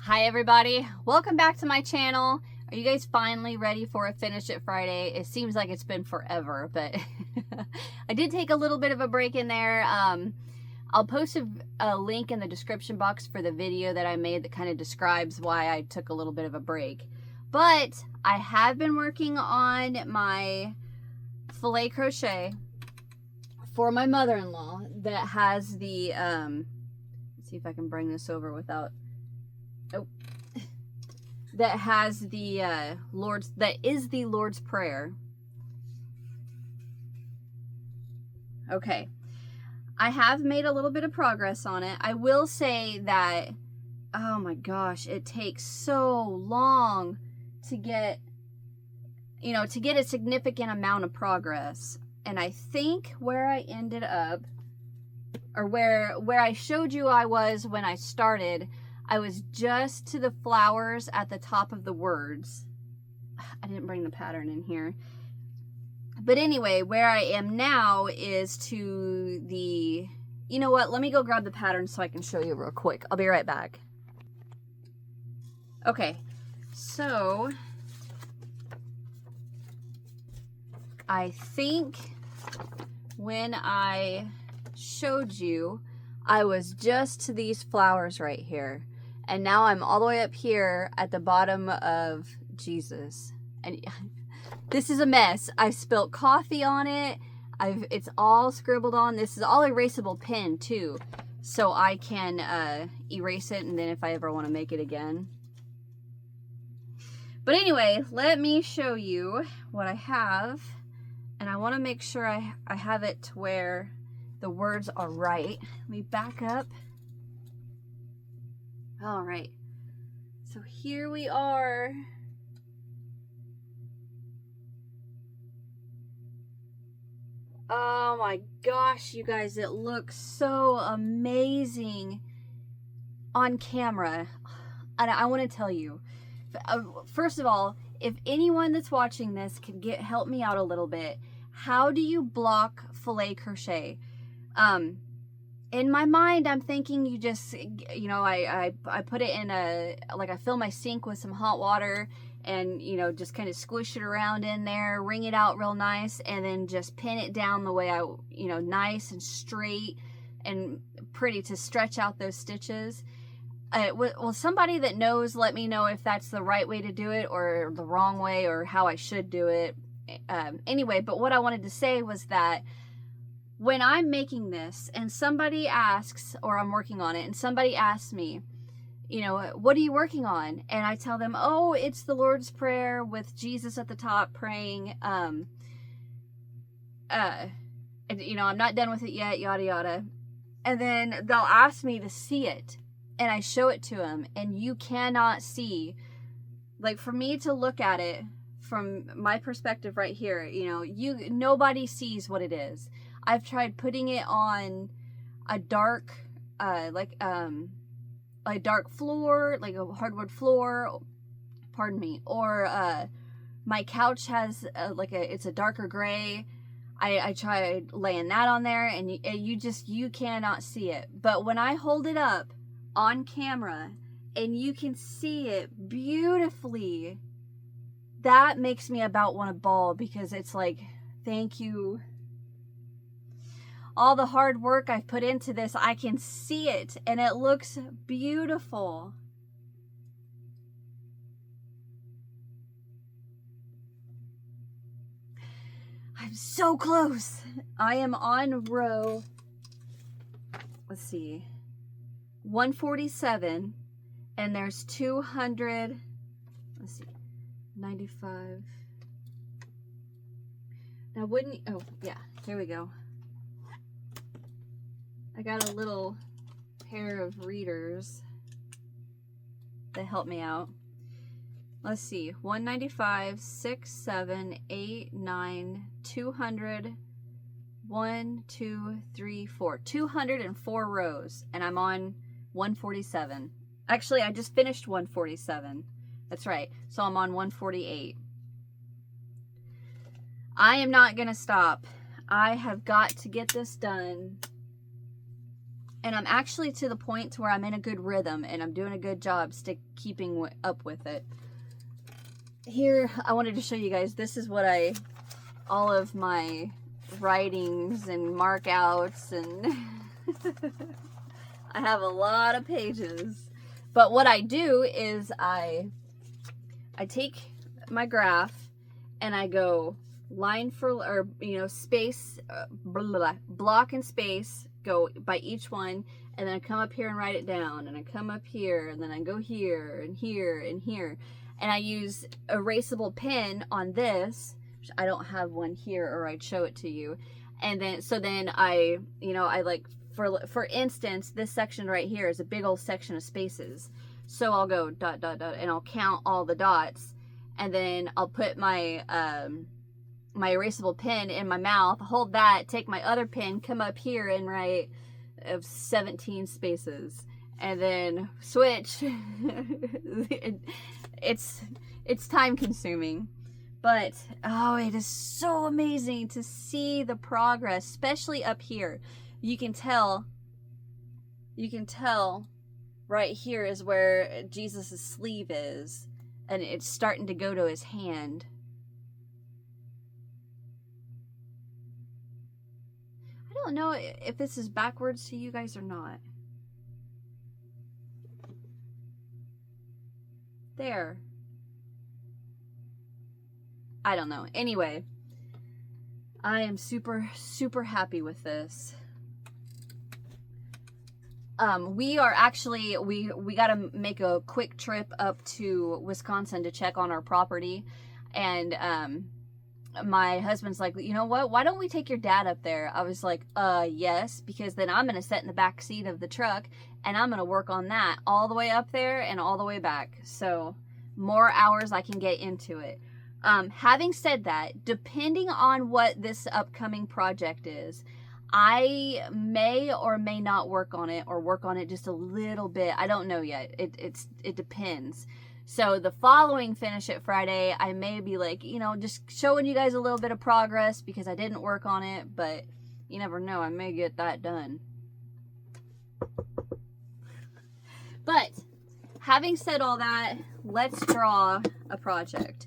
Hi everybody, welcome back to my channel. Are you guys finally ready for a Finish It Friday? It seems like it's been forever, but I did take a little bit of a break in there. I'll post a link in the description box for the video that I made that kind of describes why I took a little bit of a break. But I have been working on my filet crochet for my mother-in-law that has the, let's see if I can bring this over without, that has the that is the Lord's Prayer. Okay, I have made a little bit of progress on it. I will say that, oh my gosh, it takes so long to get, to get a significant amount of progress. And I think where I ended up, or where I showed you I was when I started, I was just to the flowers at the top of the words. I didn't bring the pattern in here. But anyway, where I am now is to the, you know what, let me go grab the pattern so I can show you real quick. I'll be right back. Okay, so I think when I showed you, I was just to these flowers right here. And now I'm all the way up here at the bottom of Jesus. And this is a mess. I've spilt coffee on it. It's all scribbled on. This is all erasable pen too. So I can erase it, and then if I ever want to make it again. But anyway, let me show you what I have. And I want to make sure I have it to where the words are right. Let me back up. All right, so here we are. Oh my gosh, you guys, it looks so amazing on camera. And I want to tell you, first of all, if anyone that's watching this can help me out a little bit, how do you block filet crochet? In my mind, I'm thinking you just, I put it in I fill my sink with some hot water and, just kind of squish it around in there, wring it out real nice, and then just pin it down the way nice and straight and pretty to stretch out those stitches. Well, somebody that knows, let me know if that's the right way to do it or the wrong way or how I should do it. Anyway, but what I wanted to say was that when I'm making this and somebody asks, or I'm working on it, and somebody asks me, what are you working on? And I tell them, oh, it's the Lord's Prayer with Jesus at the top praying. I'm not done with it yet, yada, yada. And then they'll ask me to see it. And I show it to them. And you cannot see, like, for me to look at it from my perspective right here, nobody sees what it is. I've tried putting it on a dark, a dark floor, like a hardwood floor, pardon me, or my couch has it's a darker gray. I tried laying that on there, and you cannot see it. But when I hold it up on camera and you can see it beautifully, that makes me about want to bawl, because it's like, thank you. All the hard work I've put into this, I can see it, and it looks beautiful. I'm so close. I am on row, let's see, 147, and there's 200, let's see, 95. Now wouldn't, oh yeah, here we go. I got a little pair of readers that help me out. Let's see, 195, 6, 7, 8, 9, 200, 1, 2, 3, 4. 204 rows, and I'm on 147. Actually, I just finished 147. That's right. So I'm on 148. I am not going to stop. I have got to get this done. And I'm actually to the point to where I'm in a good rhythm and I'm doing a good job keeping up with it. Here, I wanted to show you guys, this is what all of my writings and markouts and I have a lot of pages. But what I do is I take my graph and I go line for, or space, block and space, go by each one, and then I come up here and write it down, and I come up here, and then I go here and here and here, and I use erasable pen on this, which I don't have one here, or I'd show it to you. And then so then I like, for instance, this section right here is a big old section of spaces, so I'll go dot dot dot and I'll count all the dots, and then I'll put my my erasable pen in my mouth, hold that, take my other pen, come up here and write 17 spaces, and then switch. It's time consuming, but oh, it is so amazing to see the progress, especially up here. You can tell right here is where Jesus's sleeve is, and it's starting to go to his hand. I don't know if this is backwards to you guys or not. There. I don't know. Anyway, I am super, super happy with this. We are actually, we got to make a quick trip up to Wisconsin to check on our property. And, my husband's like, you know what? Why don't we take your dad up there? I was like, yes, because then I'm going to sit in the back seat of the truck and I'm going to work on that all the way up there and all the way back. So more hours I can get into it. Having said that, depending on what this upcoming project is, I may or may not work on it, or work on it just a little bit. I don't know yet. It depends. So the following Finish It Friday, I may be like, just showing you guys a little bit of progress because I didn't work on it, but you never know, I may get that done. But having said all that, let's draw a project.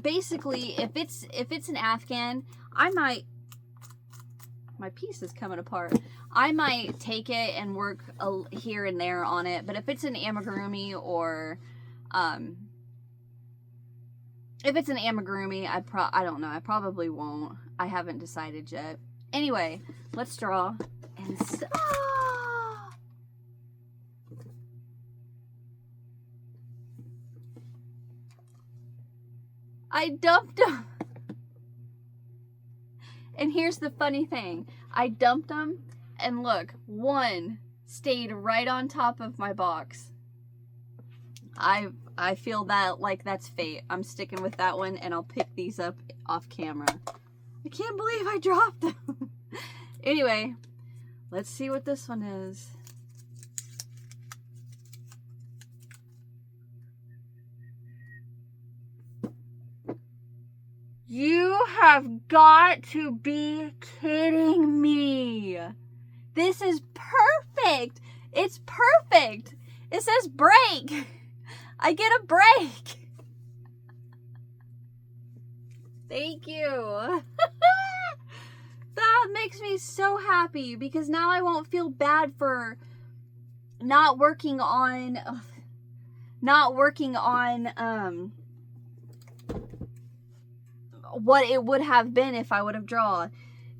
Basically, if it's an Afghan, I might, my piece is coming apart, I might take it and work here and there on it. But if it's an amigurumi, or if it's an amigurumi, I don't know, I probably won't. I haven't decided yet. Anyway, let's draw. And I dumped them. And here's the funny thing. I dumped them, and look, one stayed right on top of my box. I feel that like that's fate. I'm sticking with that one, and I'll pick these up off camera. I can't believe I dropped them. Anyway, let's see what this one is. You have got to be kidding me. This is perfect. It's perfect. It says break. I get a break. Thank you. That makes me so happy, because now I won't feel bad for not working on what it would have been if I would have drawn.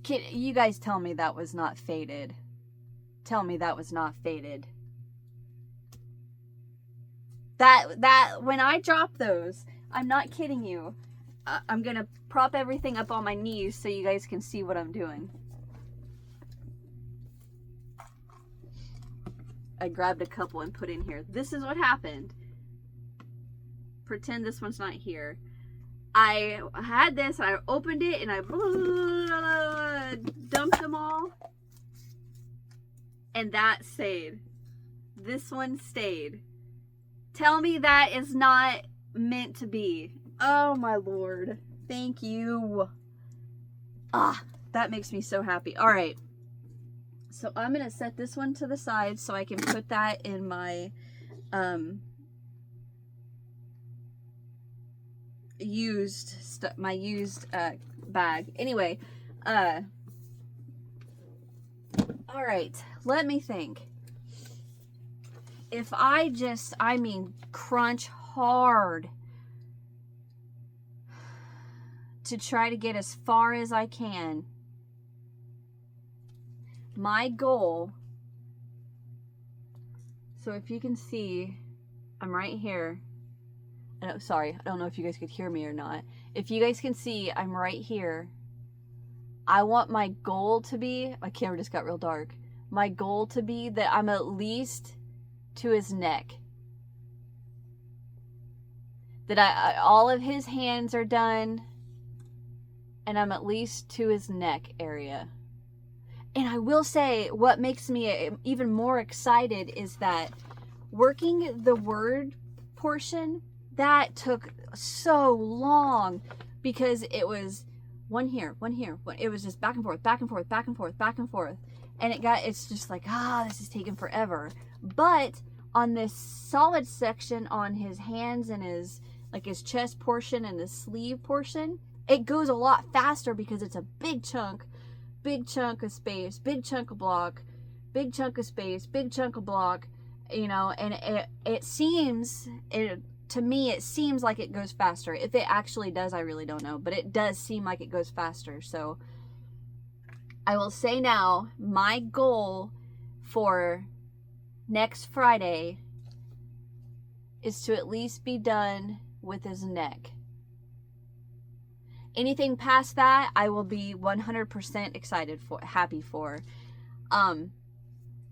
You guys tell me that was not faded. Tell me that was not faded. That when I drop those, I'm not kidding you. I'm gonna prop everything up on my knees so you guys can see what I'm doing. I grabbed a couple and put in here. This is what happened. Pretend this one's not here. I had this, I opened it, and I dumped them all. And that stayed. This one stayed. Tell me that is not meant to be. Oh my Lord. Thank you. Ah, that makes me so happy. All right. So I'm going to set this one to the side so I can put that in my used bag. Anyway, all right, let me think. If I mean crunch hard to try to get as far as I can, my goal, so if you can see, I'm right here. Sorry, I don't know if you guys could hear me or not. If you guys can see, I'm right here. I want my goal to be, my camera just got real dark. My goal to be that I'm at least to his neck. That all of his hands are done and I'm at least to his neck area. And I will say, what makes me even more excited is that working the word portion, that took so long because it was one here, it was just back and forth, back and forth, back and forth, back and forth. And it's just like, this is taking forever. But on this solid section on his hands and his chest portion and the sleeve portion, it goes a lot faster because it's a big chunk of space, big chunk of block, big chunk of space, big chunk of block, you know, and it seems, to me, it seems like it goes faster. If it actually does, I really don't know, but it does seem like it goes faster. So I will say now, my goal for next Friday is to at least be done with his neck. Anything past that, I will be 100% excited for, happy for.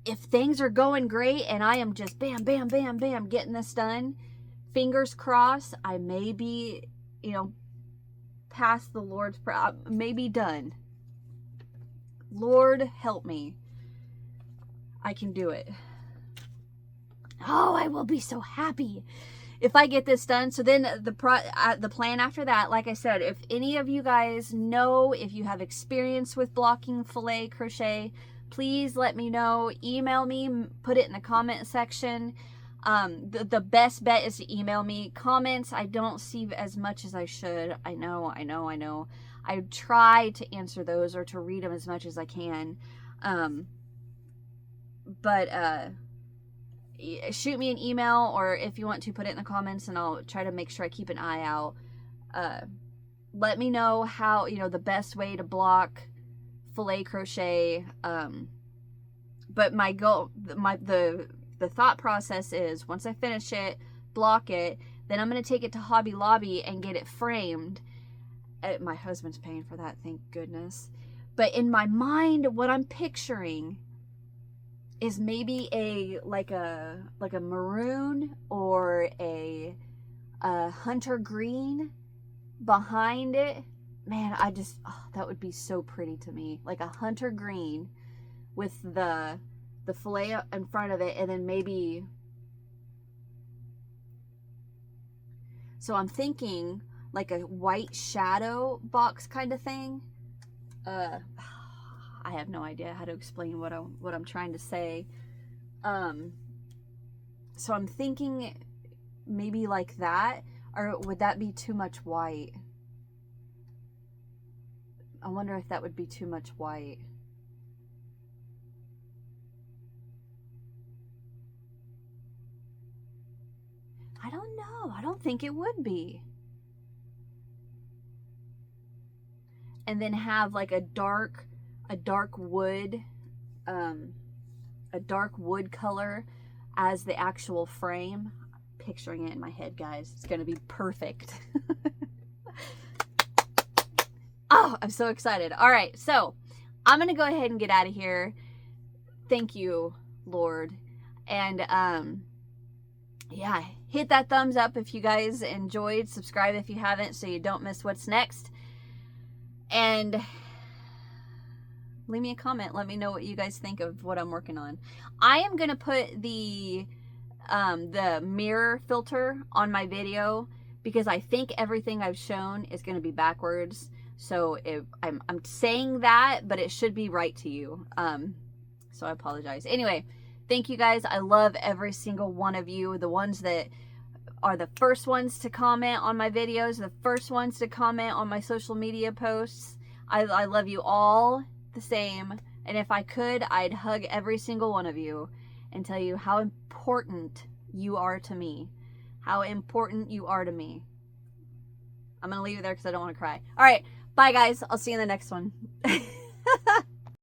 If things are going great and I am just bam, bam, bam, bam, getting this done, fingers crossed, I may be, you know, past the Lord's prayer, maybe done. Lord, help me. I can do it. Oh, I will be so happy if I get this done. So then the plan after that, like I said, if any of you guys know, if you have experience with blocking filet crochet, please let me know. Email me, put it in the comment section. The best bet is to email me. Comments, I don't see as much as I should. I know. I try to answer those or to read them as much as I can. But shoot me an email, or if you want to, put it in the comments and I'll try to make sure I keep an eye out. Let me know how, you know, the best way to block filet crochet. But my goal, the thought process is, once I finish it, block it, then I'm going to take it to Hobby Lobby and get it framed. My husband's paying for that, thank goodness. But in my mind, what I'm picturing is maybe a maroon or a hunter green behind it. Man, that would be so pretty to me. Like a hunter green with the fillet in front of it, and then maybe, so I'm thinking like a white shadow box kind of thing. I have no idea how to explain what I'm trying to say. So I'm thinking maybe like that, or would that be too much white? I wonder if that would be too much white. I don't know. I don't think it would be. And then have like a dark wood, a dark wood color as the actual frame. I'm picturing it in my head, guys. It's gonna be perfect. Oh, I'm so excited. All right, so I'm gonna go ahead and get out of here. Thank you, Lord. And yeah, hit that thumbs up if you guys enjoyed. Subscribe if you haven't, so you don't miss what's next. And leave me a comment. Let me know what you guys think of what I'm working on. I am going to put the mirror filter on my video because I think everything I've shown is going to be backwards. So I'm saying that, but it should be right to you. So I apologize. Anyway, thank you guys. I love every single one of you. The ones that are the first ones to comment on my videos, the first ones to comment on my social media posts. I love you all the same. And if I could, I'd hug every single one of you and tell you how important you are to me. How important you are to me. I'm going to leave it there because I don't want to cry. All right. Bye, guys. I'll see you in the next one.